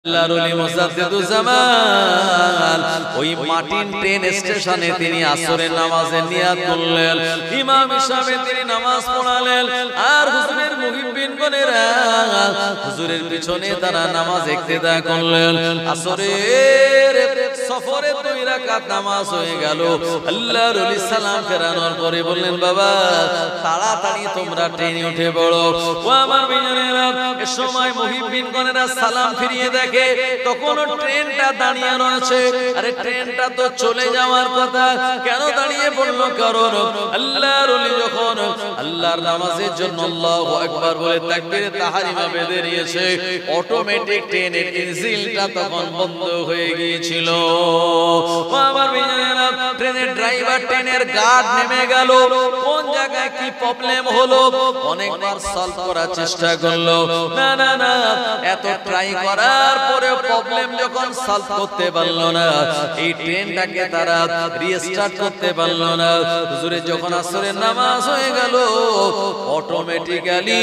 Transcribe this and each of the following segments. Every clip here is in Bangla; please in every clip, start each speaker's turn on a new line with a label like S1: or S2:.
S1: আল্লাহর ওলি মুজাদ্দিদুজ্জামান ওই মাটিন ট্রেন স্টেশনে তিনি আসরের নামাজের নিয়াত করলেন। ইমাম হিসাবে তিনি নামাজ পড়ালেন, আর হুজুরের মুহিব্বিনগণেরা হুজুরের পিছনে তারা নামাজ ইক্তেদা করলেন। আসরের সফরে 2 রাকাত নামাজ হয়ে গেল। আল্লাহর ওলি সালাম ফেরানোর পরে বললেন, বাবা তাড়াতাড়ি তোমরা ট্রেনে উঠে পড়ো। ও আমার ভাইয়েরা, এই সময় মুহিব্বিনগণেরা সালাম ফিরিয়ে দেখে তখন ট্রেনটা দাঁড়িয়ে রয়েছে। আরে ট্রেনটা তো চলে যাওয়ার কথা, কেন দাঁড়িয়ে পড়লো? কারণ আল্লাহর ওলি যখন আল্লাহর নামাজের জন্য আল্লাহু আকবার বলে তাকবীরে তাহরিমা বেঁধে নিয়েছে, অটোমেটিক ট্রেনের ইঞ্জিনটা তখন বন্ধ হয়ে গিয়েছিল। আমার ভাইয়েরা, ট্রেনের ড্রাইভার, ট্রেনের গার্ড নেমে গেল। কোন জায়গায় কি প্রবলেম হলো অনেকবার সলভ করার চেষ্টা করলো, না না না, এত ট্রাই করার পরে প্রবলেম যখন সলভ করতে পারলো না, এই ট্রেনটাকে তারা রিস্টার্ট করতে পারলো না। হুজুরে যখন আসরের নামাজ হয়ে গেল, অটোমেটিক্যালি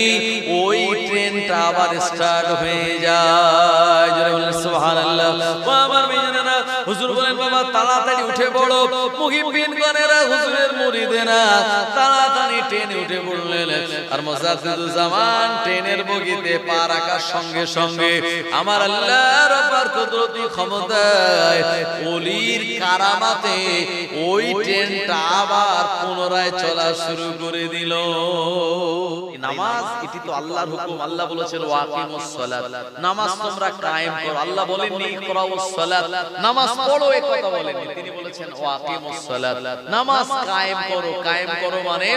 S1: ওই ট্রেনটা আবার স্টার্ট হয়ে যায়। জোরে বলেন সুবহানাল্লাহ। আমার মেয়েরা, হুজুর বলেন, বাবা তাড়াতাড়ি উঠে পড়ো। মুহিব্বিনগণেরা, হুজুরের মুরিদেরা তাড়াতাড়ি ট্রেনে উঠে পড়লেন। আর মুজাদ্দিদুজ্জামান ট্রেনের বগিতে পা রাখার সঙ্গে সঙ্গে আমার আল্লাহর অপার কুদরতি ক্ষমতায়, ওলির কারামাতে ওই ট্রেনটা আবার পুনরায় চলা শুরু করে দিল। নামাজ এটি তো আল্লাহর হুকুম। আল্লাহ বলেছেন ওয়াকিমুস সালাত, নামাজ তোমরা কায়েম করো। আল্লাহ বলেননি ইকরাউস সালাত, নামাজ পড়ো, এই কথা বলেননি। তিনি বলেছেন ওয়াকিমুস সালাত, নামাজ কায়েম করো। কায়েম করো মানে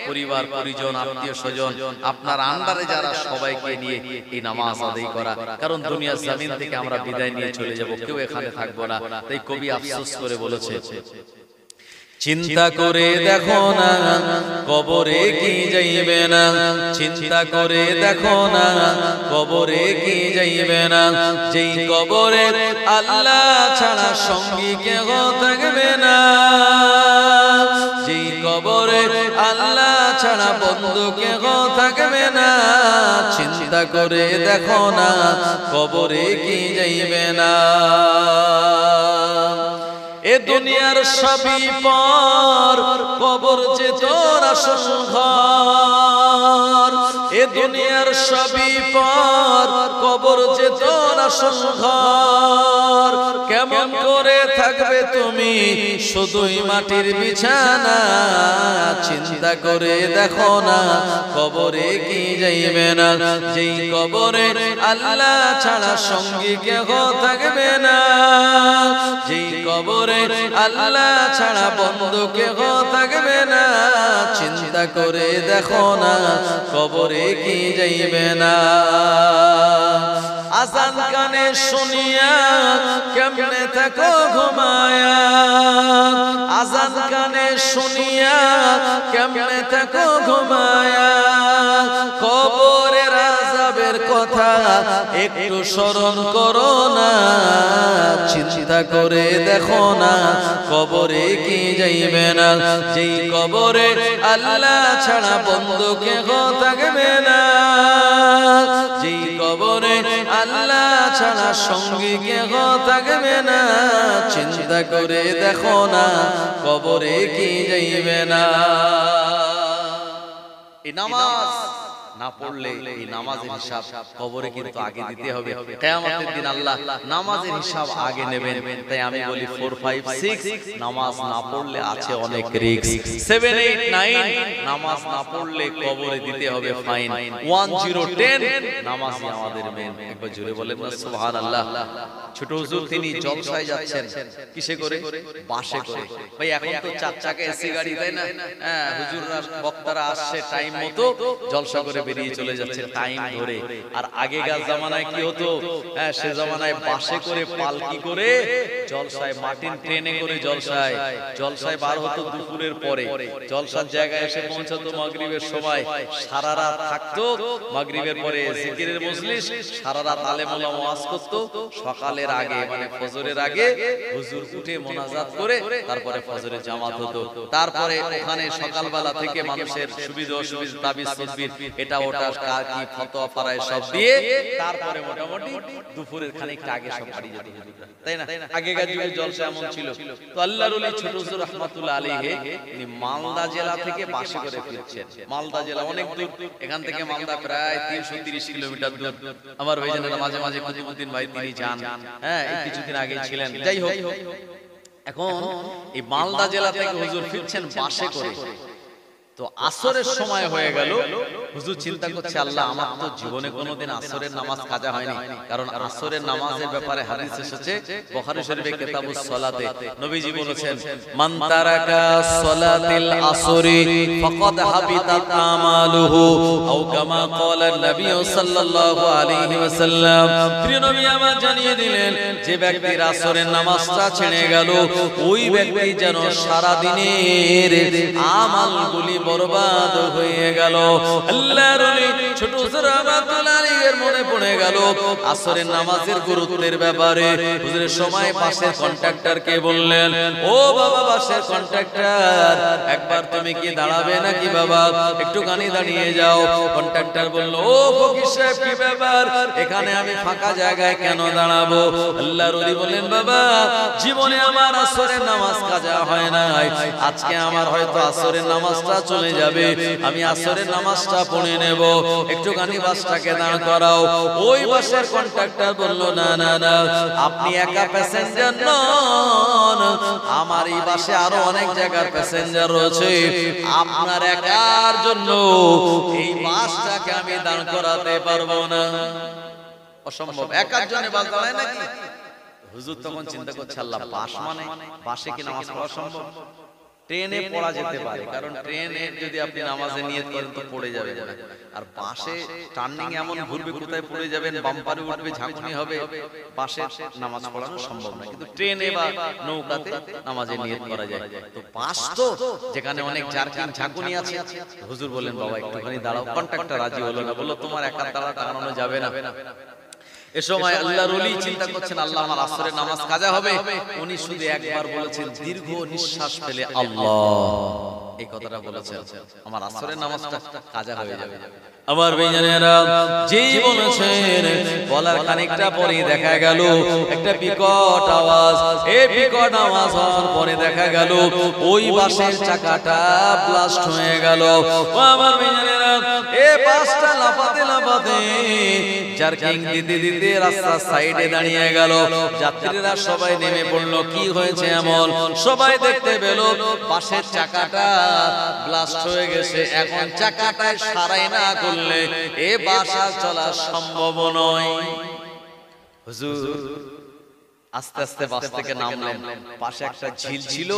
S1: পরিবার পরিজন, আত্মীয় স্বজন, আপনার আন্ডারে যারা, সবাইকে নিয়ে এই নামাজ আদায় করা। কারণ দুনিয়ার জমিন থেকে আমরা বিদায় নিয়ে চলে যাব, কেউ এখানে থাকবো না। তাই কবি আফসোস করে বলেছে, চিন্তা করে দেখো না কবরে কি যাইবে না, চিন্তা করে দেখো না কবরে কি যাইবে না, যেই কবরে আল্লাহ ছাড়া সঙ্গী কেহ থাকবে না, যেই কবরে আল্লাহ ছাড়া বন্ধু কেহ থাকবে না, চিন্তা করে দেখো না কবরে কি যাইবে না। এ দুনিয়ার সবই পর, কবর যে তোর আসল ঘর। এ দুনিয়ার সবই পর, কবর যে তোর আসল ঘর। কেমন করে থাকবে তুমি শুধুই মাটির বিছানা, চিন্তা করে দেখো না কবরে কি যাইবে না, যেই কবরে আল্লাহ ছাড়া সঙ্গী কেহ থাকবে না, যেই কবরে আল্লাহ ছাড়া বন্ধু কেহ থাকবে না, চিন্তা করে দেখো না কবরে কি যাইবে না। আজান কানে শুনিয়া কেমনে থাকো ঘুমায়া, আজান কানে শুনিয়া কেমনে থাকো ঘুমায়া, কবরের আযাবের কথা একটু স্মরণ করো না, চিন্তা করে দেখো না কবরে কি যাইবে না, যেই কবরে আল্লাহ ছাড়া বন্ধু কেহ থাকবে না, যেই কবরে আল্লাহ ছাড়া সঙ্গী কেহ থাকবে না, চিন্তা করে দেখো না কবরে কি যাইবে না। এই নামাজ না পড়লে এই নামাজের হিসাব কবরে কিন্তু আগে দিতে হবে। কিয়ামতের দিন আল্লাহ নামাজের হিসাব আগে নেবেন। তাই আমি বলি 4, 5, 6 নামাজ না পড়লে আছে অনেক রিস্ক। 7, 8, 9 নামাজ না পড়লে কবরে দিতে হবে ফাইন। 1, 0, 10 নামাজই আমাদের মেন। একবার জোরে বলেন না সুবহানাল্লাহ। ছোট হুজুর তিনি জলসায় যাচ্ছেন, কিসে করে? বাসে করে। ভাই এখন তো 4 চাকা এসি গাড়ি, তাই না? হ্যাঁ, হুজুররা বক্তারা আসছে টাইম মতো, জলসা করে বেরিয়ে চলে যাচ্ছে টাইম ধরে। আর আগেকার জামানায় কি হতো? হ্যাঁ, সে জামানায় বাসে করে, পালকি করে জলসায়, মাটিন ট্রেনে করে জলসায় বার হতো দুপুরের পরে। জলসার জায়গায় এসে পৌঁছাতো মাগরিবের সময়, সারা রাত থাকতো। মাগরিবের পরে জিকিরের মজলিস, সারা রাত আলেম ওলামা ওয়াজ করতো। সকালের আগে মানে ফজরের আগে হুজুর উঠে মোনাজাত করে তারপরে ফজরের জামাত হতো। তারপরে ওখানে সকালবেলা থেকে মানুষের সুবিধা অসুবিধা, তাবিজ তদবির, এটা এটা ওটা কার কি ফতোয়া ফারায় সব দিয়ে তারপরে মোটামুটি দুপুরের খানিকটা আগে সব বাড়ি যেত হুজুররা, তাই না? আগেকার যুগে জলসা এমন ছিল। তো আল্লাহর ওলি ছোট হুজুর রাহমাতুল্লাহ আলাইহি তিনি মালদা জেলা থেকে বাসে করে ফিরছেন। মালদা জেলা অনেক দূর, এখান থেকে মালদা প্রায় 330 কিলোমিটার দূর। আমার ভাইজানেরা মাঝে মাঝে কুতুবউদ্দিন ভাই তিনি যান, হ্যাঁ এই কিছুদিন আগে ছিলেন। যাই হোক, এখন এই মালদা জেলা থেকে হুজুর ফিরছেন বাসে করে। তো আসরের সময় হয়ে গেল, হুজুর চিন্তা করছে আল্লাহ আমার তো জীবনে কোনোদিন আসরের নামাজ কাজা হয়নি, কারণ আসরের নামাজের ব্যাপারে হাদিস এসেছে বুখারী শরীফে কিতাবুস সালাতে নবীজি বলেছেন মান তারাকা সালাতিল আসরি ফাকাদ হাবিতাত আমালুহু আও কামা ক্বালা নবী সাল্লাল্লাহু আলাইহি ওয়াসাল্লাম। প্রিয় নবী আমার জানিয়ে দিলেন যে ব্যক্তির আসরের নামাজটা ছেড়ে গেল ওই ব্যক্তি যেন সারা দিনের আমলগুলি বরবাদ হয়ে গেল। আল্লাহর ওলি ছোট হুজুর রাহমাতুল্লাহ আলাইহির মনে পড়ে গেল আসরের নামাজের গুরুত্বের ব্যাপারে। হুজুরের সময় পাশের কন্ট্রাক্টরকে বললেন, ও বাবা পাশের কন্ট্রাক্টর একবার তুমি কি দাঁড়াবে নাকি বাবা, একটুখানি দাঁড়িয়ে যাও। কন্ট্রাক্টর বলল, ও ফকির সাহেব কি ব্যাপার, এখানে আমি ফাঁকা জায়গায় কেন দাঁড়াবো? আল্লাহর ওলি বললেন, বাবা জীবনে আমার আসরের নামাজ কাজা হয় নাই, আজকে আমার হয়তো আসরের নামাজটা চলে যাবে, আমি আসরের নামাজটা পড়ে নেব, একটুখানি বাসটাকে দাঁড় করাও। ওই বাসের কন্ট্রাক্টর বলল, না না না, আপনি একা প্যাসেঞ্জার নন, আমার এই বাসে আরো অনেক জায়গার প্যাসেঞ্জার রয়েছে, আপনার একার জন্য এই বাসটাকে আমি দাঁড় করাতে পারবো না। অসম্ভব, একার জন্য বাস দাঁড়ায় নাকি? হুজুর তখন চিন্তা করছে আল্লাহ বাস মানে বাসে কি নামাজ পড়া সম্ভব? ট্রেনে পড়া যেতে পারে, কারণ ট্রেনে যদি আপনি নামাজে নিয়ত করেন তো পড়ে যাবেন না, আর বাসে টার্নিং এমন ঘুরবে কোথায় পড়ে যাবেন, বাম্পারে উঠবে, ঝাঁকুনি হবে, বাসে নামাজ পড়ানো সম্ভব না। কিন্তু ট্রেনে বা নৌকাতে নামাজে নিয়ত করা যায়। তো বাস তো যেখানে অনেক জার্কিং ঝাঁকুনি আছে, হুজুর বলেন বাবা একটুখানি দাঁড়াও। কন্ট্রাক্টর রাজি হলো না, বললো তোমার একা দাঁড়ানো যাবে না। এ সময় আল্লাহর ওলি চিন্তা করছেন আল্লাহ আমার আসরের নামাজ কাজা হবে। উনি শুধু একবার বলেছেন, দীর্ঘ নিঃশ্বাস ফেলে আল্লাহ, এই কথাটা বলেছেন, আমার আসরের নামাজটা কাজা হয়ে যাবে। আমার ভাইজানেরা যেই বলেছেন বলার খানিকটা পরে দেখা গেল একটা বিকট আওয়াজ। এই বিকট আওয়াজ হওয়ার পরে দেখা গেল ওই বাসের চাকাটা ব্লাস্ট হয়ে গেল। আমার ভাইজানেরা এই বাসটা লাফাতে লাফাতে জার্কিং দিতে দিতে রাস্তার সাইডে দাঁড়িয়ে গেল। যাত্রীরা সবাই নেমে পড়লো, কি হয়েছে এমন? সবাই দেখতে পেল বাসের চাকাটা ব্লাস্ট হয়ে গেছে। এখন চাকাটায় সারাই না করলে এ বাস আর চলা সম্ভব নয়। হুজুর আস্তে আস্তে বাস থেকে নামলেন, পাশে একটা ঝিল ছিল,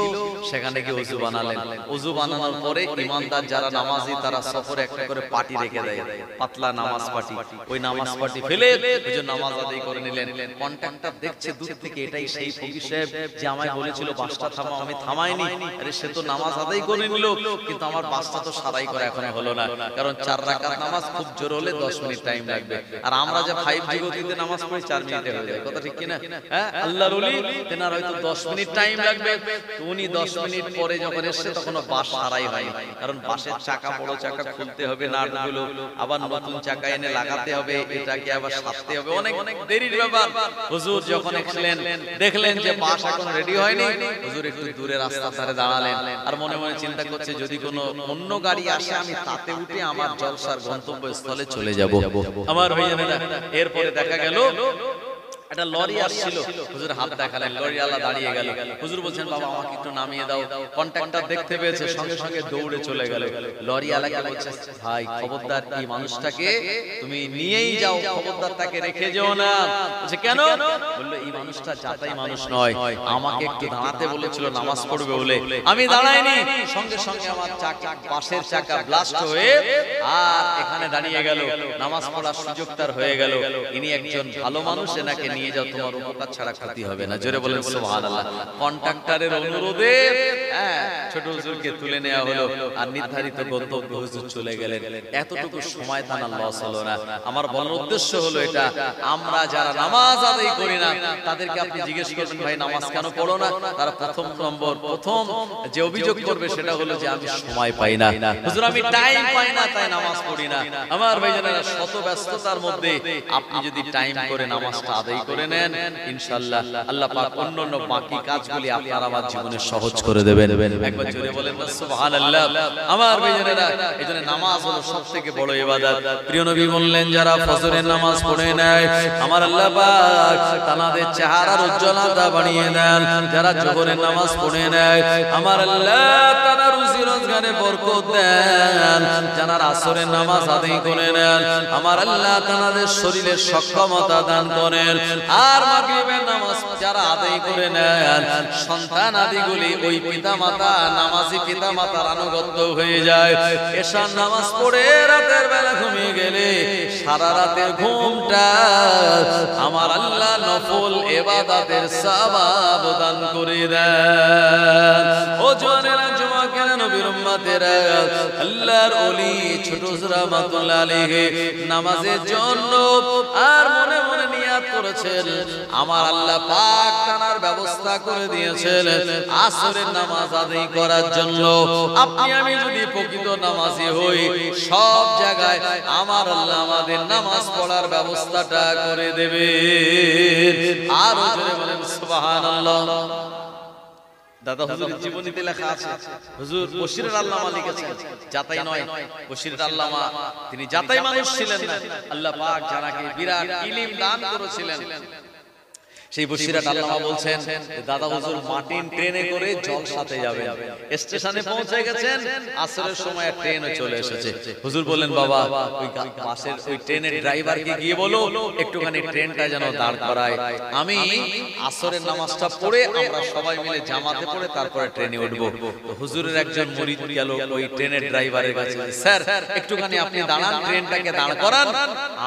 S1: সেখানে গিয়ে ওযু বানালেন। ওযু বানানোর পরে ইমানদার যারা নামাজি তারা সফরে একটা করে পাটি রেখে দেয়, পাতলা নামাজ পাটি, ওই নামাজ পাটি ফেলে ওই নামাজ আদায় করে নিলেন। কন্ট্রাক্টর দেখছে দূর থেকে এটাই সেই ফকির সাহেব যে আমায় বলেছিল বাসটা থামাও, আমি থামাইনি। আরে সে তো নামাজ আদায় করে নিল, কিন্তু আমার বাসটা তো সারাই করা এখনো হলো না, কারণ 4 রাকাত নামাজ খুব জোর হলে 10 মিনিট টাইম লাগবে, আর আমরা যে 5G গতিতে নামাজ পড়ি 4 মিনিটে হয়ে যায়। কথা ঠিক কিনা? হ্যাঁ, আল্লাহর ওলি তেনার হয়তো 10 মিনিট টাইম লাগবে, তো উনি 10 মিনিট পরে যখন এসে তখনও বাস সারাই হয়নি, কারণ বাসের চাকা বড় চাকা খুলতে হবে, নাটগুলো আবার নতুন চাকা এনে লাগাতে হবে, এটাকে আবার সাজতে হবে, অনেক দেরির ব্যাপার। হুজুর যখন এসেলেন দেখলেন যে বাস এখন রেডি হয়নি, হুজুর একটু দূরে রাস্তার ধারে দাঁড়ালেন, আর মনে মনে চিন্তা করছে যদি কোনো অন্য গাড়ি আসে আমি তাতে উঠে আমার জলসার গন্তব্যস্থলে চলে যাব। আমার ভাইজানেরা এরপরে দেখা গেল একটা লরি আসছিল, হুজুর হাত দেখালেন, লরি আলা দাঁড়িয়ে গেল। হুজুর বলছেন বাবা আমাকে একটু নামিয়ে দাও। কন্ট্রাক্টর দেখতে পেয়েছে, সঙ্গে সঙ্গে দৌড়ে চলে গেল। লরি আলাকে বলছে, ভাই খবরদার এই মানুষটাকে তুমি নিয়েই যাও, খবরদার তাকে রেখে যেও না। বলছে কেন? বলল এই মানুষটা যাতাই মানুষ নয়, আমাকে একটু দাঁড়াতে বলেছিল নামাজ পড়বে বলে, আমি দাঁড়াইনি, সঙ্গে সঙ্গে আমার চাকা বাসের চাকা ব্লাস্ট হয়ে আর এখানে দাঁড়িয়ে গেল, নামাজ পড়ার সুযোগ তার হয়ে গেল। ইনি একজন ভালো মানুষ, এনাকে নিয়ে যাও, তোমার উপকার ছাড়া ক্ষতি হবে না। জোরে বলেন সুবহানাল্লাহ। কন্ট্রাক্টরের অনুরোধে ছোট হুজুরকে তুলে নেওয়া হলো, আর নির্ধারিত গন্তব্য হুজুর চলে গেলেন। এতটুকু সময় তার লস হলো না। আমার বলার উদ্দেশ্য হলো এটা, আমরা যারা নামাজ আদায় করি না তাদেরকে আপনি জিজ্ঞেস করবেন, ভাই নামাজ কেন পড়ো না? তারা প্রথম যে অভিযোগ করবে সেটা হলো যে আমি সময় পাই না, হুজুর আমি টাইম পাই না, তাই নামাজ পড়ি না। আমার ভাইজানেরা, শত ব্যস্ততার মধ্যে আপনি যদি টাইম করে নামাজটা আদায় করে নেন, ইনশাআল্লাহ আল্লাহ পাক অন্যান্য বাকি কাজগুলি আপনার আমার জীবনে সহজ করে দেবেন। একবার জোরে বলেন না সুবহানাল্লাহ। আমার ভাইজানেরা, এইজন্য নামাজ হলো সবথেকে বড় ইবাদত। প্রিয় নবী বললেন, যারা ফজরের নামাজ পড়ে নেয় আমার আল্লাহ পাক তাদের চেহারার উজ্জ্বলতা বাড়িয়ে দেন। যারা যোহরের নামাজ পড়ে নেয় আমার আল্লাহ তাআলা রুজি রোজগারে বরকত দেন। যারা আসরের নামাজ আদায় করে নেন আমার আল্লাহ তাদের শরীরে সক্ষমতা দান করেন। আর মাগরিবের নামাজ যারা আদায় করে নেন, সন্তান আদিগুলি ওই পিতামাতা নামাজি পিতামাতার আনুগত্য হয়ে যায়। এশার নামাজ পড়ে রাতের বেলা ঘুমিয়ে গেলে সারা রাতের ঘুমটা আমার আল্লাহ নফল ইবাদতের সওয়াব দান করে দেন। ও জওয়ানেরা, যুবকেরা, নবীর উম্মতেরা, আল্লাহর ওলি ছোট রাহমাতুল্লাহ আলাইহি নামাজের জন্য আর মনে মনে নিয়াত করেছেন, আমার আল্লাহ পাক তার ব্যবস্থা করে দিয়েছেন আসরের নামাজ আদায় করার জন্য। আপনি আমি যদি প্রকৃত নামাজি হই, সব জায়গায় আমার আল্লাহ আমাদের নামাজ পড়ার ব্যবস্থাটা করে দেবে। আর জোরে বলেন সুবহানাল্লাহ। দাদা হুজুরের জীবনীতে লেখা আছে, হুজুর বশিরের আল্লামা লিখেছেন, যাতাই নয়, বশিরের আল্লামা তিনি যাতাই মানুষ ছিলেন না। আল্লাহ পাক যাকে বিরাট ইলম দান করেছিলেন, সেই বশিরাত আল্লামা বলছেন, দাদা হুজুর মাটিন ট্রেনে করে জলসাতে যাবেন। স্টেশনে পৌঁছে গেছেন, আসরের সময় ট্রেনও চলে এসেছে। হুজুর বললেন, বাবা ওই বাসের ওই ট্রেনের ড্রাইভারকে গিয়ে বলো একটুখানি ট্রেনটা যেন দাঁড় করায়, আমি আসরের নামাজটা পড়ে আমরা সবাই মিলে জামাতে পড়ে তারপরে ট্রেনে উঠবো। তো হুজুরের একজন মুরিদ গেল ওই ট্রেনের ড্রাইভারের কাছে, স্যার একটুখানি আপনি দাঁড়ান, ট্রেনটাকে দাঁড় করান,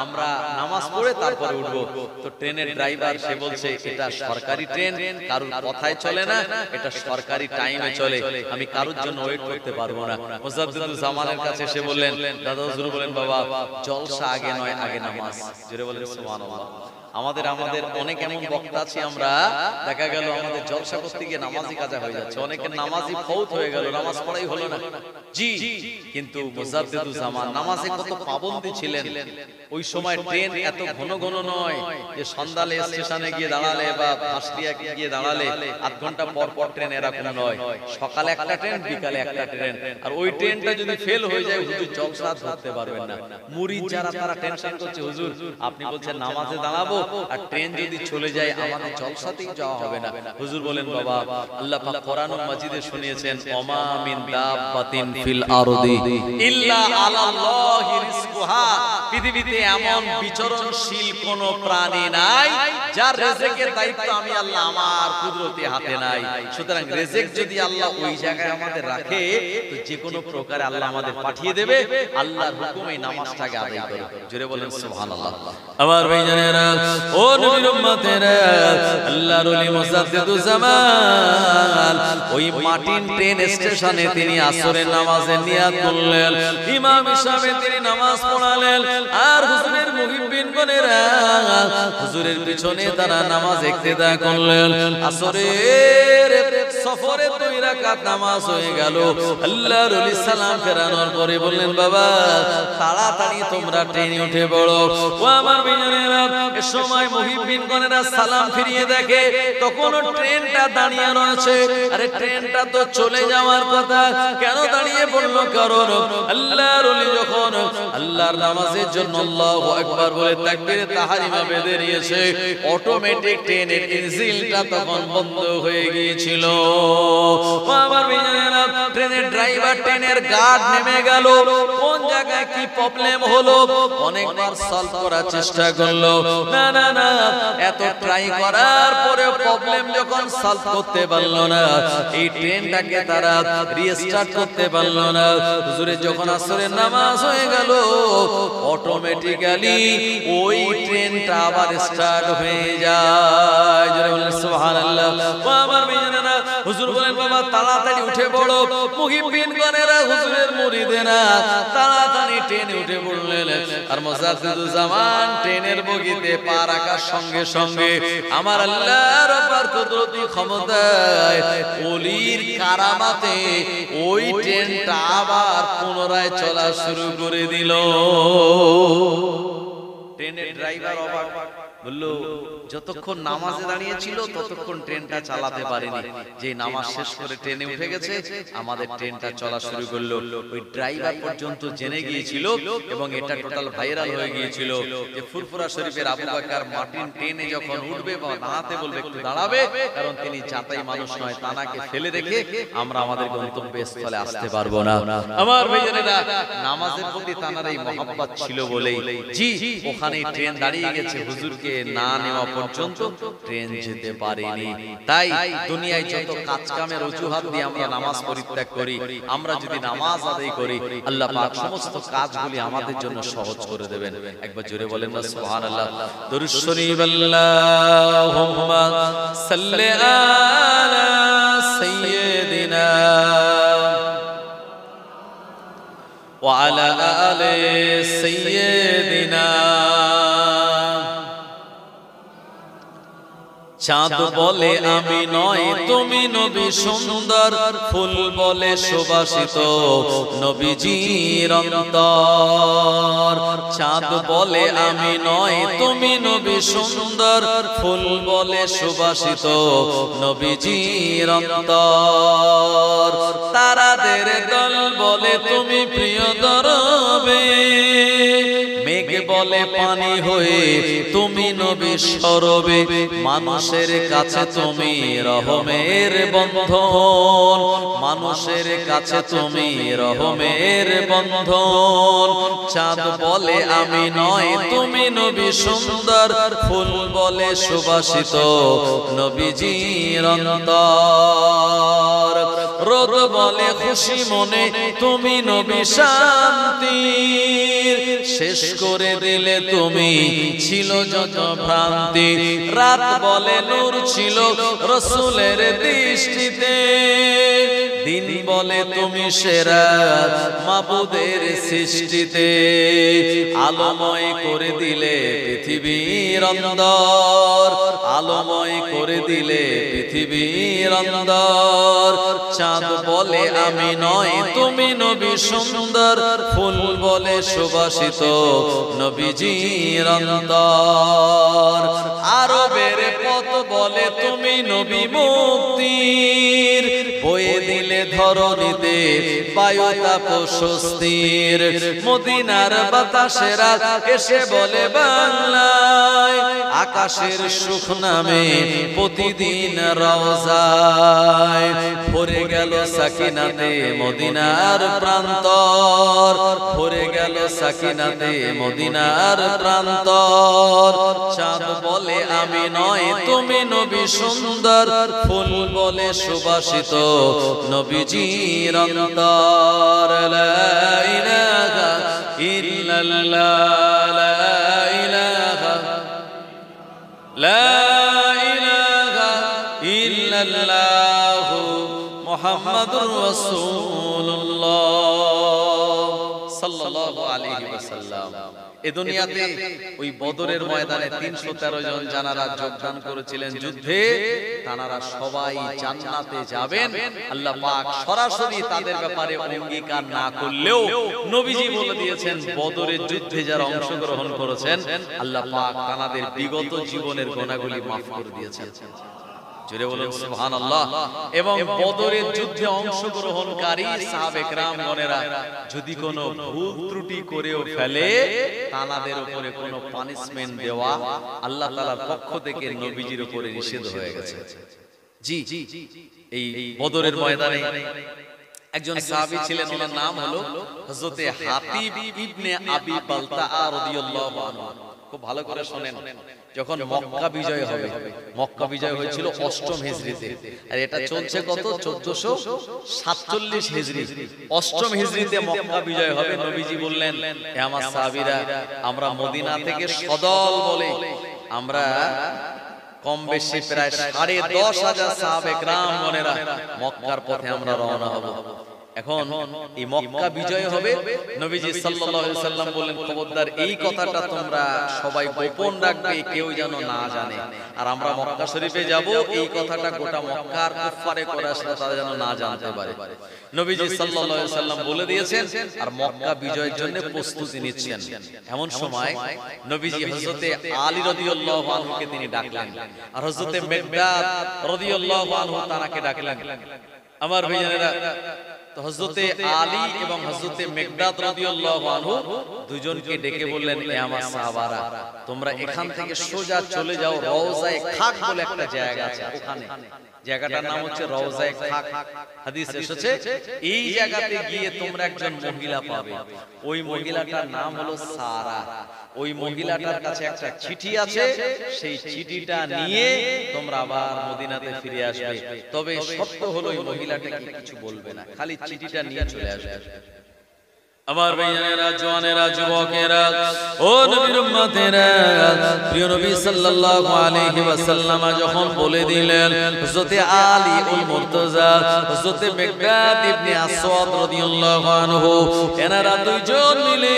S1: আমরা নামাজ পড়ে তারপরে উঠবো। তো ট্রেনের ড্রাইভার সে বলছে, এটা সরকারি ট্রেন, কারোর কথায় চলে না, এটা সরকারি টাইমে চলে, আমি কারোর জন্য ওয়েট করতে পারবো না। মুজাদ্দিদুল জামানের কাছে এসে বললেন, দাদা হুজুর বলেন, বাবা জলসা আগে নয়, আগে নামাজ। জোরে বলেন সুবহানাল্লাহ। আমাদের অনেক এমন বক্তা আছি, আমরা দেখা গেল আমাদের জলসা করতে গিয়ে নামাজি কাজা হয়ে যাচ্ছে, অনেকের নামাজি ফৌত হয়ে গেল, নামাজ পড়াই হলো না। জি, কিন্তু মুজাদ্দিদুল জামান নামাজে কত পাবন্দি ছিলেন। ওই সময় ট্রেন এত ঘন ঘন নয় যে সন্ধ্যালে স্টেশনে গিয়ে দাঁড়ালে বা ফাঁসটিয়া গিয়ে দাঁড়ালে আধ ঘন্টা পর পর ট্রেন, এরকম নয়। সকালে একটা ট্রেন, বিকালে একটা ট্রেন, আর ওই ট্রেনটা যদি ফেল হয়ে যায় হুজুর জলসা ধরতে পারবেন না। মুরিদ যারা তারা টেনশন করছে, হুজুর আপনি বলছেন নামাজে দাঁড়াবো, আর ট্রেন যদি চলে যায় আমাদের জলসাতেই যাওয়া হবে না। হুজুর বলেন, বাবা আল্লাহ পাক কোরআনুল মাজিদে শুনিয়েছেন, ওমা মিন দাব্বাতিন ফিল আরদি ইল্লা আলাল্লাহি রিজকুহা, পৃথিবীতে এমন বিচরণশীল কোন প্রাণী নাই যার রিজিকের দায়িত্ব আমি আল্লাহ আমার কুদরতি হাতে নাই। সুতরাং রিজিক যদি আল্লাহ ওই জায়গায় আমাদের রাখে, তো যে কোনো প্রকারে আল্লাহ আমাদের পাঠিয়ে দেবে। আল্লাহর হুকুমে নামাজটাকে আদায় করো। জোরে বলেন সুবহানাল্লাহ। আমার ভাইজানেরা, ও নবীর উম্মতেরা, আল্লাহর ওলি মুজাদ্দিদুল জামান ওই মাটিন ট্রেন স্টেশনে তিনি আসরের নামাজের নিয়াত করলেন, ইমাম হিসাবে তিনি নামাজ পড়ালেন, আর হুজুরের মুহিব্বিন গণেরা হুজুরের পিছনে তারা নামাজ ইক্তেদা করলেন। আসরের সফরে 2 রাকাত নামাজ হয়ে গেল। আল্লাহর ওলি সালাম ফেরানোর পরে বললেন, বাবা তাড়াতাড়ি তোমরা ট্রেনে উঠে পড়ো। ও আমার ভাইজানেরা, এই সময় মুহিব্বিন গণেরা সালাম ফিরিয়ে দেখে তখন ট্রেনটা দাঁড়িয়ে রয়েছে। আরে ট্রেনটা তো চলে যাওয়ার কথা, কেন দাঁড়িয়ে পড়লো? কারণ আল্লাহর ওলি যখন আল্লাহর নামাজের জন্য আল্লাহু আকবার বলে তাকবীরে তাহরিমা বেঁধে নিয়েছে, অটোমেটিক ট্রেনের ইঞ্জিনটা তখন বন্ধ হয়ে গিয়েছিল। আমার ভাইজানেরা, ট্রেনের ড্রাইভার, ট্রেনের গার্ড নেমে গেল। কোন জায়গায় কি প্রবলেম হলো অনেকবার সলভ করার চেষ্টা করলো, না না না, এত ট্রাই করার পরে প্রবলেম যখন সলভ করতে পারলো না, এই ট্রেনটাকে তারা রিস্টার্ট করতে পারলো না। হুজুরের যখন আসরের নামাজ হয়ে গেল, অটোমেটিক্যালি ওই ট্রেনটা আবার স্টার্ট হয়ে যায়। জোরে বলেন সুবহানাল্লাহ। আমার ভাইজানেরা, হুজুর বলেন বাবা তাড়াতাড়ি উঠে পড়ো। মুহিব্বিনগণেরা, হুজুরের মুরিদেরা তাড়াতাড়ি ট্রেনে উঠে পড়লেন। আর মুজাদ্দিদুজ্জামান ট্রেনের বগিতে পা রাখার সঙ্গে সঙ্গে আমার আল্লাহর অপার কুদরতি ক্ষমতায়, ওলির কারামাতে ওই ট্রেনটা আবার পুনরায় চলা শুরু করে দিল। ট্রেনের ড্রাইভার অবাক, বলল যতক্ষণ নামাজে দাঁড়িয়েছিল ততক্ষণ ট্রেনটা চালাতে পারেনি, যে নামাজ শেষ করে ট্রেনে উঠে গেছে আমাদের ট্রেনটা চলা শুরু করলো। ওই ড্রাইভার পর্যন্ত জেনে গিয়েছিল এবং এটা টোটাল ভাইরাল হয়ে গিয়েছিল যে ফুরফুরা শরীফের আবু বকর মার্টিন ট্রেনে যখন উঠবে বা দাঁড়াতে বলবে একটু দাঁড়াবে, কারণ তিনি যাতাই মানুষ নয়, তানাকে ফেলে রেখে আমরা আমাদের গন্তব্যস্থলে আসতে পারবো না। আমার ভাইজানেরা, নামাজের প্রতি তানার এই মহব্বত ছিল বলেই জি ওখানে ট্রেন দাঁড়িয়ে গেছে, হুজুরকে না নেওয়া পর্যন্ত ট্রেন যেতে পারেনি। তাই দুনিয়ায় যত কাজ কামের অজুহাত দিয়ে আমরা নামাজ পরিত্যাগ করি, আমরা যদি নামাজ আদায় করি আল্লাহ পাক সমস্ত কাজগুলি আমাদের জন্য সহজ করে দেবেন। একবার জোরে বলেন না সুবহানাল্লাহ। দরুদ শরীফ আল্লাহুম্মা সাল্লি আলা সাইয়্যিদিনা ওয়া আলা আলি সাইয়্যিদিনা। চাঁদ বলে আমি নয় তুমি নবী সুন্দর, ফুল বলে সুবাসিত নবীজির অন্তর। চাঁদ বলে আমি নয় তুমি নবী সুন্দর, ফুল বলে সুবাসিত নবীজির অন্তর। তারাদের দল বলে তুমি প্রিয় দরবে, মেঘ বলে পানি হয়ে তুমি নবী সরবে। মানুষের কাছে তুমি রহমের বন্ধন, মানুষের কাছে তুমি রহমের বন্ধন। চাঁদ বলে আমি নয় তুমি নবী সুন্দর, ফুল বলে সুবাসিত নবীজির অন্তর। রোদ বলে খুশি মনে তুমি নবী শান্তির, শেষ করে দিলে তুমি ছিল যত ভ্রান্তি। রাত বলে নূর ছিল রাসূলের দৃষ্টিতে, দিন বলে তুমি সেরা মাবুদের সৃষ্টিতে। আলোময় করে দিলে পৃথিবীর অন্দর, আলোময় করে দিলে পৃথিবীর অন্দর। চাঁদ বলে আমি নয় তুমি নবী সুন্দর, ফুল বলে সুবাসিত নবীজির অন্তর। আরবের পথ বলে তুমি নবী মুক্তির, বয়ে দিলে ধরণীতে বায়ু তাপ স্বস্তির। মদিনার বাতাসেরা এসে বলে বাংলায়, আকাশের সুখ নামে প্রতিদিন রওজায়। ভরে গেল সাকিনাতে মদিনার প্রান্তর, ভরে গেল সাকিনাতে মদিনার প্রান্তর। চাঁদ বলে আমি নয় তুমি নবী সুন্দর, ফুল বলে সুবাসিত নবীজির অন্তর। লা ইলাহা ইল্লাল্লাহ, লা ইলাহা, লা ইলাহা ইল্লাল্লাহ মুহাম্মাদুর রাসূলুল্লাহ সাল্লাল্লাহু আলাইহি ওয়াসাল্লাম। এই দুনিয়াতে ওই বদরের ময়দানে 313 জন জানারা যোগদান করেছিলেন যুদ্ধে, তারা সবাই জান্নাতে যাবেন। আল্লাহ পাক সরাসরি তাদের ব্যাপারে অঙ্গীকার না করলেও নবীজি বলে দিয়েছেন বদরের যুদ্ধে যারা অংশগ্রহণ করেছেন আল্লাহ পাক তাদের বিগত জীবনের গুনাহগুলি মাফ করে দিয়েছেন। জোরে বলুন সুবহানাল্লাহ। এবং বদরের যুদ্ধে অংশগ্রহণকারী সাহাবে কেরামগণেরা যদি কোনো ভুল ত্রুটি করেও ফেলে, তাদের উপরে কোনো পানিশমেন্ট দেওয়া আল্লাহ তাআলার পক্ষ থেকে নবীজির উপরে নিষেধ হয়ে গেছে। জি এই বদরের ময়দানে একজন সাহাবী ছিলেন, ওনার নাম হলো হযরতে হাতিব ইবনে আবি বালতাআ রাদিয়াল্লাহু আনহু। খুব ভালো করে শুনেন, যখন মক্কা বিজয় হবে, মক্কা বিজয় হয়েছিল ৮ম হিজরিতে, আর এটা চলছে কত ১৪৪৭ হিজরি। ৮ম হিজরিতে মক্কা বিজয় হবে। নবীজি বললেন, হে আমার সাহাবীরা, আমরা মদিনা থেকে সদল বলে আমরা কম বেশি প্রায় ১০,৫০০ সাহাবে کرامগণেরা মক্কার পথে আমরা রওনা হব। এখন এই মক্কা বিজয় হবে, নবীজি সাল্লাল্লাহু আলাইহি সাল্লাম বললেন, খবরদার এই কথাটা তোমরা সবাই গোপন রাখবে, কেউ যেন না জানে। আর আমরা মক্কা শরীফে যাব, এই কথাটা গোটা মক্কার কুফারে কুরাইশরা তারা যেন না জানতে পারে। নবীজি সাল্লাল্লাহু আলাইহি সাল্লাম বলে দিয়েছেন, আর মক্কা বিজয়ের জন্য প্রস্তুতি নিচ্ছেন। এমন সময় নবীজি হযরতে আলী রাদিয়াল্লাহু আনহুকে তিনি ডাকলেন, আর হযরতে মিকদাদ রাদিয়াল্লাহু আনহু তাকে ডাকলেন। আমার ভাইয়েরা, তো হযরতে আলী এবং হযরতে মিকদাদ রাদিয়াল্লাহু আনহু দুজনকে ডেকে বললেন, হে আমার সাহাবারা, তোমরা এখান থেকে সোজা চলে যাও, রওজায়ে খাক বলে একটা জায়গা আছে, ওখানে জায়গাটার নাম হচ্ছে রওজায়ে খাক। হাদিসে এসেছে এই জায়গাতে গিয়ে তোমরা একজন মহিলা পাবে, ওই মহিলাটার নাম হলো সারা। ওই মহিলাটার কাছে একটা চিঠি আছে, সেই চিঠিটা নিয়ে তোমরা আবার মদিনাতে ফিরে আসবে। তবে সত্য হলো ওই মহিলাটাকে কিছু বলবে না, খালি চিঠিটা নিয়ে চলে আসবে। আমার ভাইয়েরা, জওয়ানেরা, যুবকেরা, ও নবীর উম্মতেরা, প্রিয় নবী সাল্লাল্লাহু আলাইহি ওয়াসাল্লাম যখন বলে দিলেন হযরতে আলী উল মুর্তজা, হযরতে মিকদাদ ইবনে আসওয়াদ রাদিয়াল্লাহু আনহু, এনারা দুইজন মিলে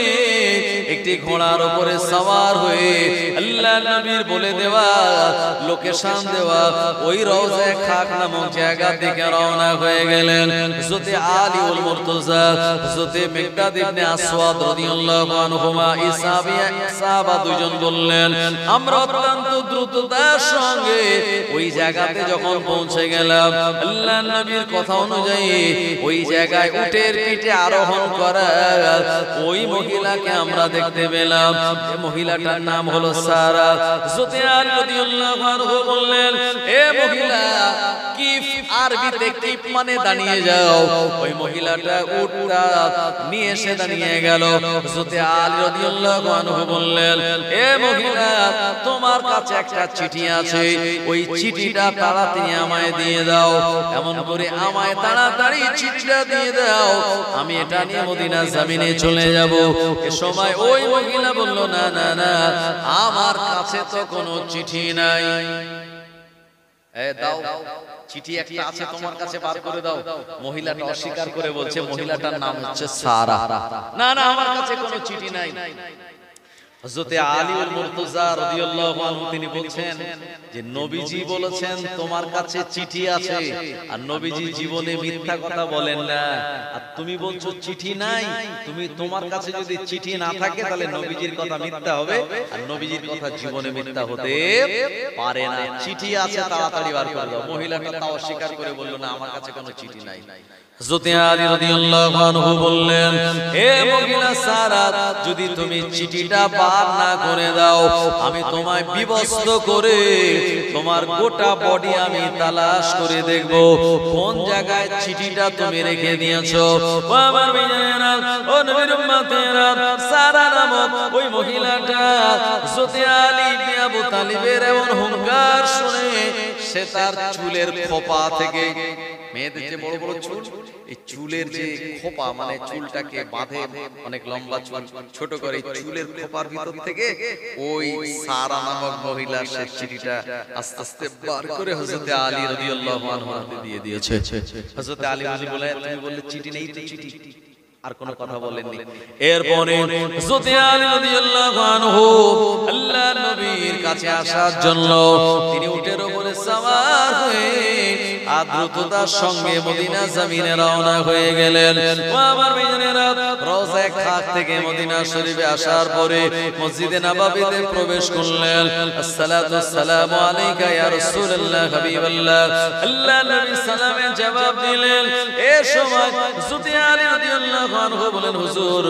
S1: একটি ঘোড়ার উপরে সওয়ার হয়ে আল্লাহ নবীর বলে দেওয়া লোকেশন দেওয়া ওই রওজায়ে খাক নামক জায়গা থেকে রওনা হয়ে গেলেন। হযরতে আলী উল মুর্তজা, হযরতে মিকদাদ ইবনে আসওয়াদ রাদিয়াল্লাহু আনহুমা, সাহাবা দুইজন বললেন, আমরা অত্যন্ত দ্রুততার সঙ্গে ওই জায়গাতে যখন পৌঁছে গেলাম, আল্লাহ নবীর কথা অনুযায়ী ওই জায়গায় উটের পিঠে আরোহণ করা ওই মহিলাকে আমরা দেখতে পেলাম। যে মহিলাটার নাম হলো সারা। হযরতে আলী রাদিয়াল্লাহু আনহু বললেন, এ মহিলা, কিফ আরবিতে কিফ মানে দাঁড়িয়ে যাও। ওই মহিলাটা উটটা নিয়ে এসে দাঁড়িয়ে গেল। হযরতে আলী রাদিয়াল্লাহু আনহু বললেন, এ মহিলা, তোমার কাছে একটা চিঠি আছে, ওই চিঠিটা তাড়াতাড়ি আমায় দিয়ে দাও। এমন করে আমায় তাড়াতাড়ি চিঠিটা দিয়ে দাও, আমি এটা নিয়ে মদিনার জমিনে চলে যাব। এ সময় ওই মহিলা বলল, না না না, আমার কাছে তো কোনো চিঠি নাই। এ দাও, চিঠি একটা আছে তোমার কাছে, বার করে দাও। মহিলাটা অস্বীকার করে বলছে, মহিলাটার নাম হচ্ছে সারা, না না, আমার কাছে কোনো চিঠি নাই। হযরতে আলী উল মুর্তজা রাদিয়াল্লাহু আনহু তিনি বলছেন যে নবীজি বলেছেন তোমার কাছে চিঠি আছে, আর নবীজি জীবনে মিথ্যা কথা বলেন না, আর তুমি বলছো চিঠি নাই। তোমার কাছে যদি চিঠি না থাকে তাহলে নবীজির কথা মিথ্যা হবে, আর নবীজির কথা জীবনে মিথ্যা হতে পারে না। চিঠি আছে, তাড়াতাড়ি বার করে দাও। মহিলাটা তাও অস্বীকার করে বলল, না, আমার কাছে কোনো চিঠি নাই। হযরতে আলী রাদিয়াল্লাহু আনহু বললেন, হে মহিলা সারা, যদি তুমি চিঠিটা বার না করে দাও, আমি তোমায় বিবস্ত্র করে তোমার গোটা বডি আমি তালাশ করে দেখব কোন জায়গায় চিঠিটা তুমি রেখে দিয়েছো। ও আমার ভাইয়েরা, ও নবীর উম্মতেরা, সারা নামক ওই মহিলাটা হযরতে আলী ইবনে আবু তালিবের এমন হুঙ্কার শুনে সে তার চুলের খোপা থেকে, মেয়েদের যে বড় বড় চুল, এই চুলের যে খোপা মানে চুলটাকে বাঁধে অনেক লম্বা চুল, ছোট করে চুলের খোপার ভিতর থেকে ওই সারা নামক মহিলা সে চিঠিটা আস্তে আস্তে বার করে হযরতে আলী রাদিয়াল্লাহু আনহু হাতে দিয়ে দিয়েছে। হযরতে আলী হুজুর বলে, তুমি বললে চিঠি নেই, তো চিঠি, আর কোনো কথা বলেননি। এরপরে হযরতে আলী রাদিয়াল্লাহু আনহু আল্লাহর নবীর কাছে আসার জন্য তিনি উটের উপরে সওয়ার হয়ে আর আর দ্রুততার সঙ্গে মদিনা জমিনে রওনা হয়ে গেলেন। ও আমার ভাইজানেরা, রওজায়ে খাক থেকে মদিনা শরীফে আসার পরে মসজিদে নববীতে প্রবেশ করলেন। আসসালাতু আসসালামু আলাইকা ইয়া রাসূলুল্লাহ হাবিবাল্লাহ। আল্লাহ নবী সালামের জবাব দিলেন। এই সময় হযরত আলী রাদিয়াল্লাহু আনহু বলেন, হুজুর,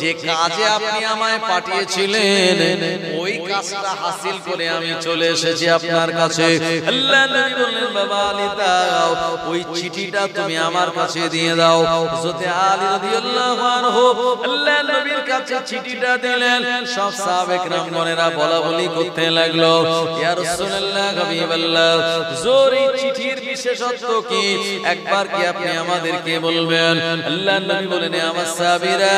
S1: যে কাজে আপনি আমায় পাঠিয়েছিলেন ওই কাজটা হাসিল করে আমি চলে এসেছি আপনার কাছে। আল্লাহ নবী বললেন, বাবা আলী, দাও ওই চিঠিটা তুমি আমার কাছে দিয়ে দাও। হযরত আলী রাদিয়াল্লাহু আনহু আল্লাহ নবীর কাছে চিঠিটা দিলেন। সব সাহাবে কেরামগণেরা বলাবলি করতে লাগলো, ইয়া রাসূলুল্লাহ হাবিবাল্লাহ, হুজুর এই চিঠির বিশেষত্ব কি একবার কি আপনি আমাদেরকে বলবেন? আল্লাহ নবী বলেন, আমার সাহাবীরা,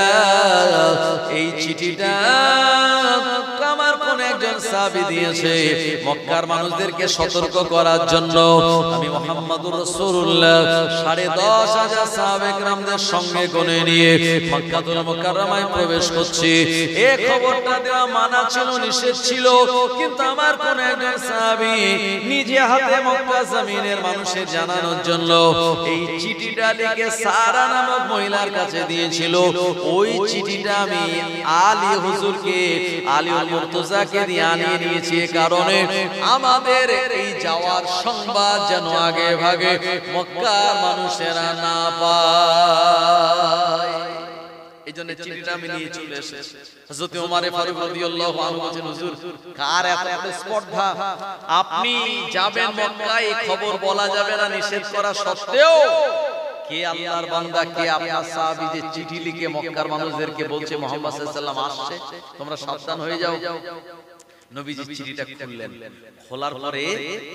S1: এই চিঠিটা আমার কোন একজন সাহাবী দিয়েছে মক্কার মানুষদেরকে সতর্ক করার জন্য। আমি মুহাম্মদুর রাসূলুল্লাহ 10,500 সাহাবে কেরামদের সঙ্গে গনে নিয়ে মক্কাতুল মুকাররমায় প্রবেশ করছি। এই খবরটা দেওয়া মানা ছিল, নিষেধ ছিল, কিন্তু আমার কোন একজন সাহাবী নিজে হাতে মক্কা জমিনের মানুষের জানানোর জন্য এই চিঠিটা লিখে সারা নামক মহিলার কাছে দিয়েছিল। ওই চিঠিটা আমি আলী হুজুরকে, আলীউল মুর্তজাকে দিয়ে আনিয়ে নিয়েছি, কারণে আমাদের এই যাওয়ার সংবাদ যেন আগে ভাগে মক্কার মানুষেরা না পায়। এই জন্য চিঠিটা আমি নিয়ে চলে এসেছি। হযরত ওমর ফারুক রাদিয়াল্লাহু আনহু বলেন, হুজুর, কার এত স্পর্ধা, আপনি যাবেন মক্কায়, এই খবর বলা যাবে না নিষেধ করা সত্ত্বেও কে আল্লাহর বান্দা, কে আপনার সাহাবী যে চিঠি লিখে মক্কার মানুষদেরকে বলছে মুহাম্মদ সাল্লাল্লাহু আলাইহি ওয়াসাল্লাম আসছে, তোমরা সাবধান হয়ে যাও। নবীজি চিঠিটা খুললেন। খোলার পরে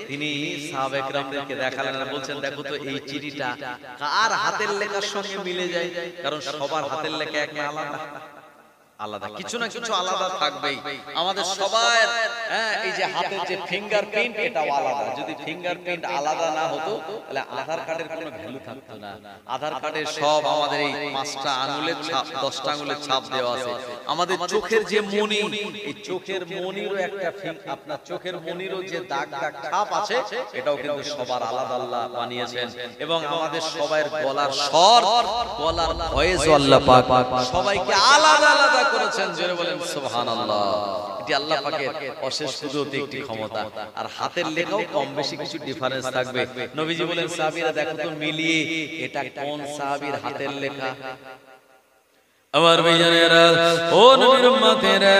S1: তিনি সাহাবা একরামদেরকে দেখালেন আর বলছেন, দেখো তো এই চিঠিটা কার হাতের লেখার সঙ্গে মিলে যায়, কারণ সবার হাতের লেখা এক না আলাদা আলাদা, কিছু না কিছু আলাদা থাকবেই আমাদের সবার। এই যে হাতের যে ফিঙ্গারপ্রিন্ট, এটাও আলাদা। যদি ফিঙ্গারপ্রিন্ট আলাদা না হতো তাহলে আধার কার্ডের কোনো ভ্যালু থাকতো না। আধার কার্ডে সব আমাদের এই 5টা আঙ্গুলের ছাপ, 10টা আঙ্গুলের ছাপ দেওয়া আছে। আমাদের চোখের যে মণি, এই চোখের মণিরও একটা আপনার চোখের মণিরও যে দাগ দাগ ছাপ আছে, এটাও কিন্তু সবার আলাদা আল্লাহ বানিয়েছেন। এবং আমাদের সবার গলার স্বর, গলার ভয়েস আল্লাহ পাক সবাইকে আলাদা আলাদা করেছেন। জোরে বলেন সুবহানাল্লাহ। এটি আল্লাহ পাকের অশেষ কুদরতি একটি ক্ষমতা। আর হাতের লেখাও কম বেশি কিছু ডিফারেন্স থাকবে। নবীজি বলেন, সাহাবীরা দেখো তো মিলিয়ে এটা কোন সাহাবীর হাতের লেখা। আমার ভাইজানেরা, ও নবীর উম্মতেরা,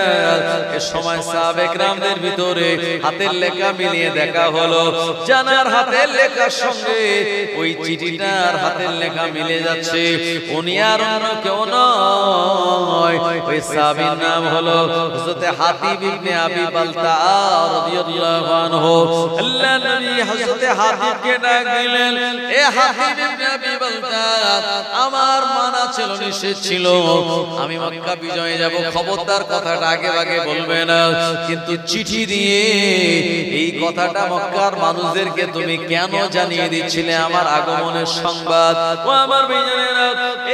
S1: এই সময় সাহাবে কেরামদের ভিতরে হাতের লেখা মিলিয়ে দেখা হলো। জানার হাতের লেখার সঙ্গে ওই চিঠিটার হাতের লেখা মিলে যাচ্ছে। উনি আর অন্য কেউ নয়, ওই সাহাবীর নাম হলো হযরত হাতিব ইবনে আবি বালতা রাদিয়াল্লাহু আনহু। আল্লাহ নবী হযরত হাতিবকে ডাক দিলেন, এ হাতিব ইবনে আবি বালতা, আমার মানা ছিল, নিষেধ ছিল, আমি মক্কা বিজয়ে যাব, খবরদার কথাটা আগে আগে বলবে না, কিন্তু চিঠি দিয়ে এই কথাটা মক্কার মানুষদেরকে তুমি কেন জানিয়ে দিচ্ছিলে আমার আগমনের সংবাদ? ও আমার ভাইজানেরা,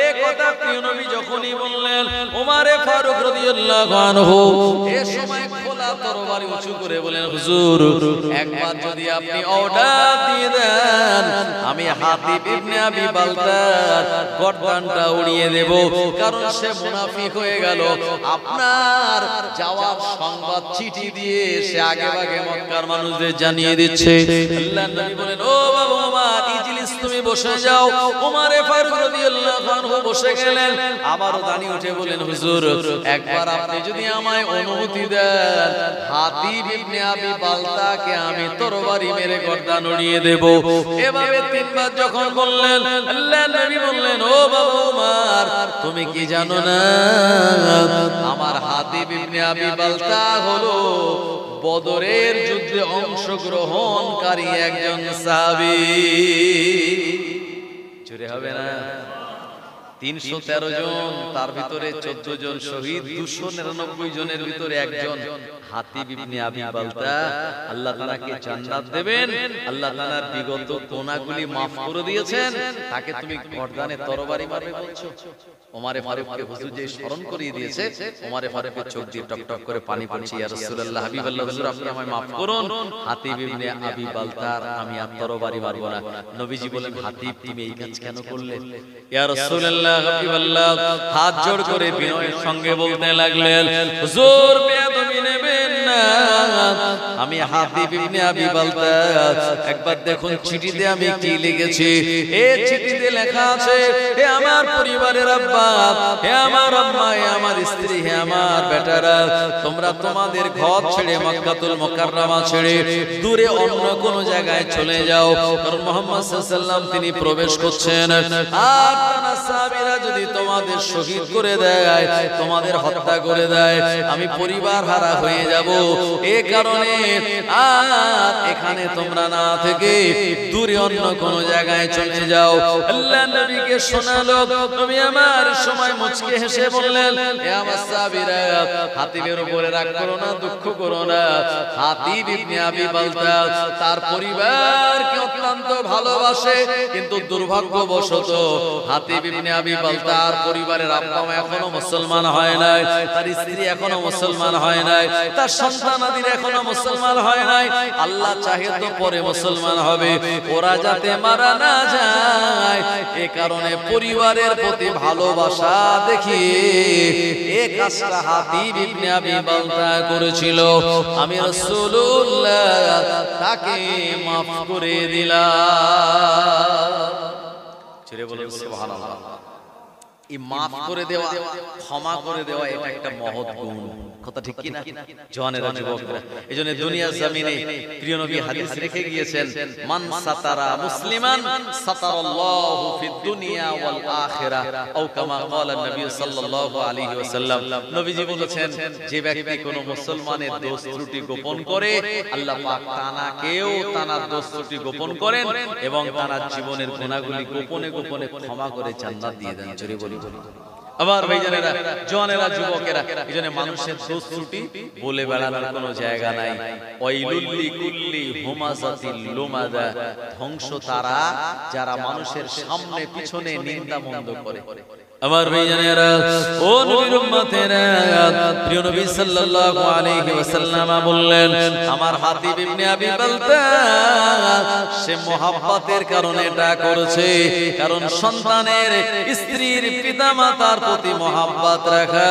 S1: এই কথা প্রিয় নবী যখনই বললেন, ওমরে ফারুক রাদিয়াল্লাহু আনহু এই সময় খোলা তরবারি উঁচু করে বলেন, হুজুর, একবার যদি আপনি অর্ডার দিয়ে দেন, আমি হাতিব ইবনে আবি বালতার গর্দানটা উড়িয়ে দেব, কারণ সে মুনাফিক হয়ে গেল। আপনার যাওয়ার সংবাদ চিঠি দিয়ে সে আগে আগে মক্কার মানুষদের জানিয়ে দিচ্ছে। আল্লাহর নবী বলেন, ও বাবা ওমর, ইজলিস, তুমি বসে যাও। ওমরে ফারুক রাদিয়াল্লাহু আনহু বসে গেলেন। আবারও দাঁড়িয়ে উঠে বলেন, হুজুর, একবার আপনি যদি আমায় অনুমতি দেন, হাতিব ইবনে আবি বালতাকে আমি তরবারি মেরে গর্দান উড়িয়ে দেব। এভাবে 3 বার যখন বললেন, আল্লাহর নবী বললেন, ও বাবা ওমর, তুমি কি জানো না আমার হাতিব ইবনে আবি বালতা হলো বদরের যুদ্ধে অংশগ্রহণকারী একজন সাহাবী। জোরে হবে না? 313 জন, তার ভিতরে 14 জন শহীদ, 299 জনের ভিতরে একজন হাতিব ইবনে আবি বালতা। আল্লাহ তাআলাকে জান্নাত দেবেন, আল্লাহ তাআলার বিগত গুনাহগুলি maaf করে দিয়েছেন। তাকে তুমি গর্দানে তরবারি মারবে বলছো? ওমরে ফারুককে হুজুর যে স্মরণ করিয়ে দিয়েছে, ওমরে ফারুকের চোখ দিয়ে টকটক করে পানি পড়ছে। ইয়া রাসূলুল্লাহ, হাবিবাল্লাহ, হুজুর আপনি আমায় maaf করুন, হাতিব ইবনে আবি বালতার আমি আর তরবারি মারব না। নবীজি বলেন, হাতিব তুমি এই কাজ কেন করলে? ইয়া রাসূলুল্লাহ, হাবিবাল্লাহ হাত জোড় করে বিনয়ের সঙ্গে বলতে লাগলেন, হুজুর বেয়াদবি নেবেন না, আমি হাতিব ইবনে আবি বালতা। একবার দেখুন চিঠিতে আমি কি লিখেছি। এই চিঠিতে লেখা আছে, হে আমার পরিবারের আব্বা, হে আমার আম্মা, হে আমার স্ত্রী, হে আমার বেটারা, তোমরা তোমাদের ঘর ছেড়ে মক্কাতুল মুকাররমা ছেড়ে দূরে অন্য কোন জায়গায় চলে যাও। কারণ মুহাম্মদ সাল্লাল্লাহু আলাইহি ওয়াসাল্লাম তিনি প্রবেশ করছেন, আর তারা সাহাবীরা যদি তোমাদের শহীদ করে দেয়, তোমাদের হত্যা করে দেয়, আমি পরিবার হারা হয়ে যাব। এই কারণে আর এখানে তোমরা না থেকে দূরে অন্য কোন জায়গায় চলে যাও। আল্লাহ নবীকে শোনালো। নবী আমার সময় মুচকে হেসে বললেন, হে আমার সাহাবীরা, হাতিবের উপরে রাগ করো না, দুঃখ করো না। হাতিব ইবনে আবি বালতা তার পরিবারকে অত্যন্ত ভালোবাসে, কিন্তু দুর্ভাগ্যবশত হাতিব ইবনে আবি বালতার পরিবারের আব্বা মা এখনো মুসলমান হয় নাই, তার স্ত্রী এখনো মুসলমান হয় নাই, তার সন্তানাদি এখনো মুসলমান হয় নাই। আল্লাহ চাহে তো পরে মুসলমান হবে, ওরা যাতে মারা না যায়, এ কারণে পরিবারের প্রতি ভালোবাসা দেখিয়ে এই কাজটা হাতিব ইবনে আবি বালতা করেছিল। আমি রাসূলুল্লাহ তাকে maaf করে দিলাম। ছেড়ে বলে সুবহানাল্লাহ। এই maaf করে দেওয়া, ক্ষমা করে দেওয়া, এটা একটা মহৎ গুণ। কথা ঠিক কি না জওয়ানেরা, যুবকরা? এজন্য দুনিয়ার জমিনে প্রিয় নবী হাদিস রেখে গিয়েছেন, মান সাতারা মুসলিমান সাতারাল্লাহু ফিদ দুনিয়া ওয়াল আখিরাহ, আও কামা ক্বালা নবী সাল্লাল্লাহু আলাইহি ওয়াসাল্লাম। নবীজি বলেছেন, যে ব্যক্তি কোন মুসলমানের দোষ ত্রুটি গোপন করে, আল্লাহ পাক তানাকেও তানার দোষ ত্রুটি গোপন করেন এবং তানার জীবনের গুনাহগুলি গোপনে গোপনে ক্ষমা করে জান্নাত দিয়ে দেন। জোরে বলি। আবার ভাইজানেরা, জওয়ানেরা, যুবকেরা, এজন্য মানুষের দোষ ত্রুটি বলে বেড়ানোর কোনো জায়গা নাই। ওয়াইলুল লিকুল্লি হুমাযাতিল লুমাযা, ধ্বংস তারা যারা মানুষের সামনে পিছনে নিন্দা মন্দ করে। আমার ভাইজানেরা, ও নবীর উম্মতেরা, প্রিয় নবী সাল্লাল্লাহু আলাইহি ওয়াসাল্লাম বললেন, আমার হাতিব ইবনে আবি বালতা সে মুহাব্বতের কারণে এটা করেছে, কারণ সন্তানের, স্ত্রীর, পিতামাতার প্রতি মুহাব্বত রাখা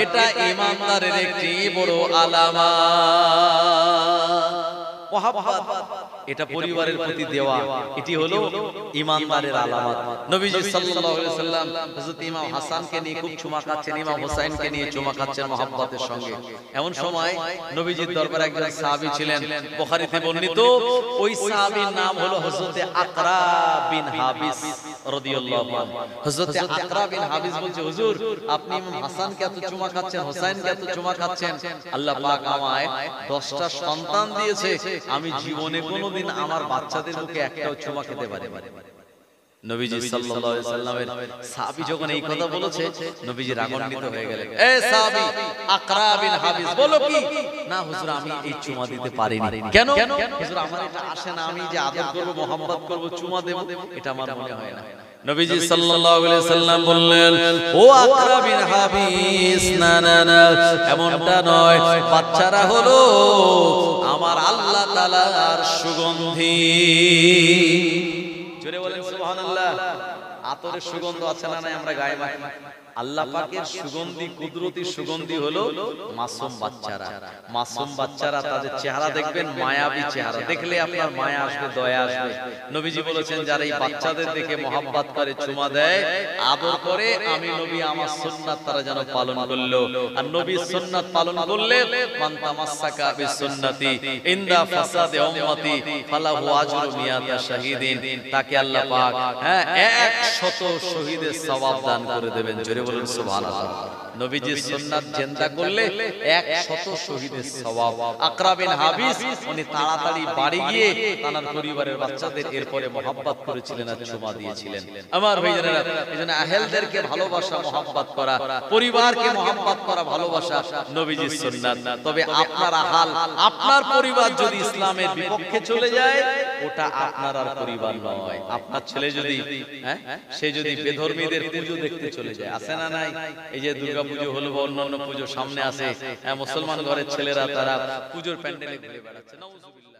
S1: এটা ঈমানদারের একটি বড় আলামত। মুহাব্বত এটা পরিবারের প্রতি দেওয়া, এটি হলো ঈমানদারের আলামত। নবীজি সাল্লাল্লাহু আলাইহি ওয়াসাল্লাম হযরত ইমাম হাসানকে নিয়ে খুব চুমা খাচ্ছেন, ইমাম হুসাইনকে নিয়ে চুমা খাচ্ছেন মুহাব্বতের সঙ্গে। এমন সময় নবীজির দরবারে একজন সাহাবী ছিলেন, বুখারীতে বর্ণিত। ওই সাহাবীর নাম হলো হযরতে আকরা বিন হাবিস রাদিয়াল্লাহু আনহু। হযরতে আকরা বিন হাবিস বলছে, হুজুর আপনি ইমাম হাসানকে এত চুমা খাচ্ছেন, হুসাইনকে এত চুমা খাচ্ছেন, আল্লাহ পাক আমায় 10টা সন্তান দিয়েছে, আমি জীবনে কোনোদিন আমার বাচ্চাদের মুখে একটাও চুমা খেতে পারি। নবীজি সাল্লাল্লাহু আলাইহি সাল্লামের সাহাবী যখন এই কথা বলেছে, নবীজি রাগান্বিত হয়ে গেলেন। এ সাহাবী আকরা বিন হাবিস, বলো কি? না হুজুর, আমি এই চুমা দিতে পারিনি। কেন? হুজুর আমার এটা আসে না, আমি যে আদর করব, মোহাম্মত করব, চুমা দেব, এটা আমার মনে হয় না। নবীজি সাল্লাল্লাহু আলাইহি সাল্লাম বললেন, ও আকরা বিন হাবিস, না না না, এমনটা নয়, বাচ্চারা হলো আমার আল্লাহ তাআলার সুগন্ধি। জোরে বলেন সুবহানাল্লাহ। আতরের সুগন্ধ আছে না নাই আমরা গায়ে মাখি? আল্লাহ পাকের সুগন্ধি, কুদরতি সুগন্ধি হলো মাসুম বাচ্চারা। মাসুম বাচ্চারা তাদের চেহারা দেখবেন মায়াবী চেহারা, দেখলে আপনার মায়া আসবে, দয়া আসবে। নবীজি বলেছেন, যারা এই বাচ্চাদের দেখে মোহাব্বত করে, চুমা দেয়, আদর করে, আমি নবী আমার সুন্নাত তারা যেন পালন করলো। আর নবীর সুন্নাত পালন করলে, মান তামাসসাকা বিসুন্নতি ইনদা ফাসাদে উম্মতি ফালাহু আজরু মিয়াতা শাহীদিন, তাকে আল্লাহ পাক 100 শহীদের সওয়াব দান করে দেবেন। জোরে বলুন সুবহানাল্লাহ। নবীজির সুন্নাত জিন্দা করলে 100 শহীদের সওয়াব। আকরা বিন হাবিস উনি তাড়াতাড়ি বাড়ি গিয়ে তার পরিবারের বাচ্চাদের এরপরে মহব্বত করেছিলেন আর চুমা দিয়েছিলেন। আমার ভাইজানেরা, এজন্য আহলদেরকে ভালোবাসা, মহব্বত করা, পরিবারকে মহব্বত করা, ভালোবাসা নবীজির সুন্নাত। তবে আপনার হাল, আপনার পরিবার যদি ইসলামের বিপক্ষে চলে যায়, ওটা আপনার আর পরিবার নয়। আপনার ছেলে যদি সে যদি বেধর্মীদের পুজো দেখতে চলে যায়, আসে না নাই? এই যে দুর্গা পুজো হলো বা অন্যান্য পুজো সামনে আসে, মুসলমান ঘরের ছেলেরা তারা পুজোর প্যান্ডেলে ঘুরে বেড়াচ্ছে, নাউজুবিল্লাহ।